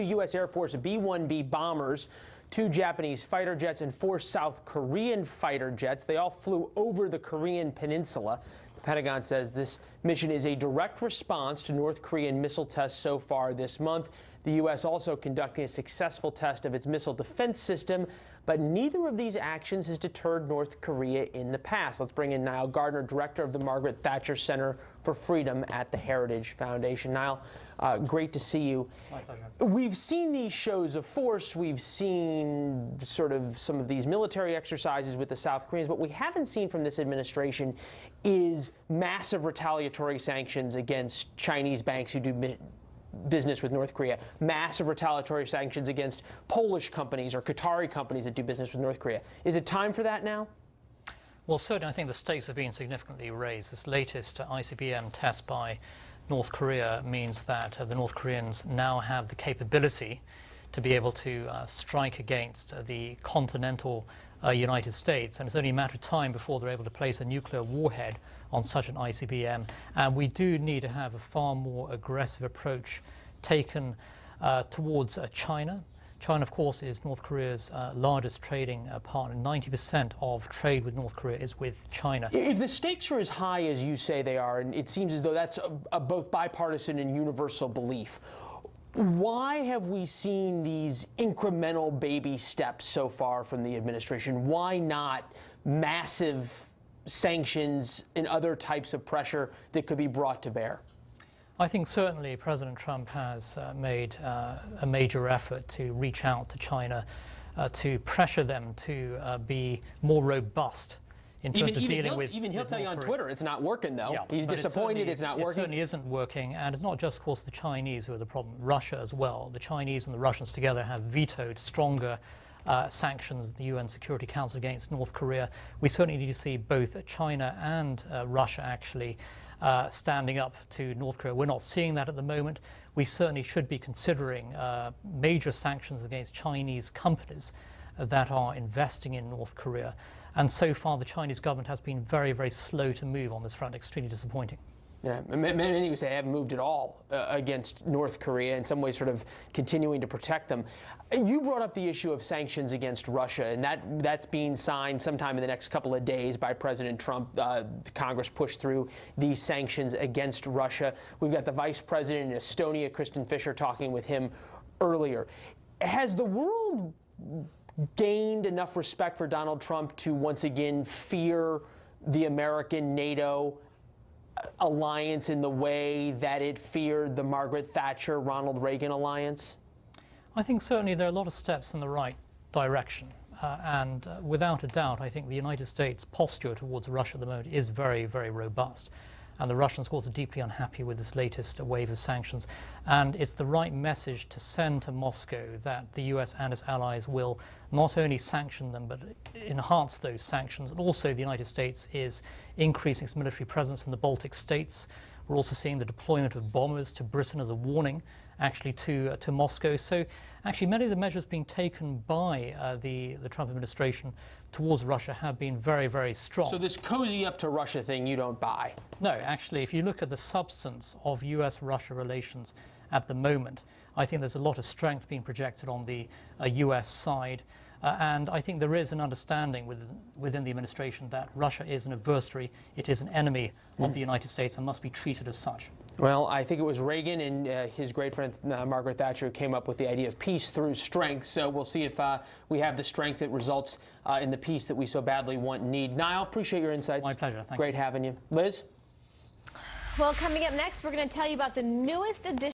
U.S. Air Force B-1B bombers, 2 Japanese fighter jets, and 4 South Korean fighter jets. They all flew over the Korean peninsula. The Pentagon says this mission is a direct response to North Korean missile tests so far this month. The U.S. also conducting a successful test of its missile defense system, but neither of these actions has deterred North Korea in the past. Let's bring in Nile Gardiner, director of the Margaret Thatcher Center for Freedom at the Heritage Foundation. Nile, great to see you. My pleasure. We've seen these shows of force. We've seen sort of some of these military exercises with the South Koreans. What we haven't seen from this administration is massive retaliatory sanctions against Chinese banks who do business with North Korea, massive retaliatory sanctions against Polish companies or Qatari companies that do business with North Korea. Is it time for that now? Well, certainly I think the stakes have been significantly raised. This latest ICBM test by North Korea means that the North Koreans now have the capability to be able to strike against the continental United States, and it's only a matter of time before they're able to place a nuclear warhead on such an ICBM. And we do need to have a far more aggressive approach taken towards China. China, of course, is North Korea's largest trading partner. 90% of trade with North Korea is with China. If the stakes are as high as you say they are, and it seems as though that's a both bipartisan and universal belief, why have we seen these incremental baby steps so far from the administration? Why not massive sanctions and other types of pressure that could be brought to bear? I think certainly President Trump has made a major effort to reach out to China to pressure them to be more robust in terms of dealing with. Even he'll tell you on Twitter it's not working, though. Yeah, he's disappointed it's not working. It certainly isn't working, and it's not just, of course, the Chinese who are the problem. Russia as well. The Chinese and the Russians together have vetoed stronger sanctions at the UN Security Council against North Korea. We certainly need to see both China and Russia actually standing up to North Korea. We're not seeing that at the moment. We certainly should be considering major sanctions against Chinese companies that are investing in North Korea. And so far, the Chinese government has been very, very slow to move on this front, extremely disappointing. Yeah, many would say they haven't moved at all against North Korea, in some ways sort of continuing to protect them. You brought up the issue of sanctions against Russia, and that's being signed sometime in the next couple of days by President Trump. Congress pushed through these sanctions against Russia. We've got the Vice President in Estonia, Kristen Fisher, talking with him earlier. Has the world gained enough respect for Donald Trump to once again fear the American NATO alliance in the way that it feared the Margaret Thatcher, Ronald Reagan alliance? I think certainly there are a lot of steps in the right direction. And without a doubt, I think the United States' posture towards Russia at the moment is very, very robust. And the Russians, of course, are deeply unhappy with this latest wave of sanctions. And it's the right message to send to Moscow that the US and its allies will not only sanction them, but enhance those sanctions. And also the United States is increasing its military presence in the Baltic states. We're also seeing the deployment of bombers to Britain as a warning, actually, to Moscow. So actually many of the measures being taken by the Trump administration towards Russia have been very, very strong. So this cozy up to Russia thing you don't buy? No, actually, if you look at the substance of US-Russia relations at the moment, I think there's a lot of strength being projected on the US side. And I think there is an understanding within the administration that Russia is an adversary, it is an enemy of the United States and must be treated as such. Well, I think it was Reagan and his great friend Margaret Thatcher who came up with the idea of peace through strength. So we'll see if we have the strength that results in the peace that we so badly want and need. Niall, appreciate your insights. My pleasure. Thank you. Great having you. Liz? Well, coming up next, we're going to tell you about the newest edition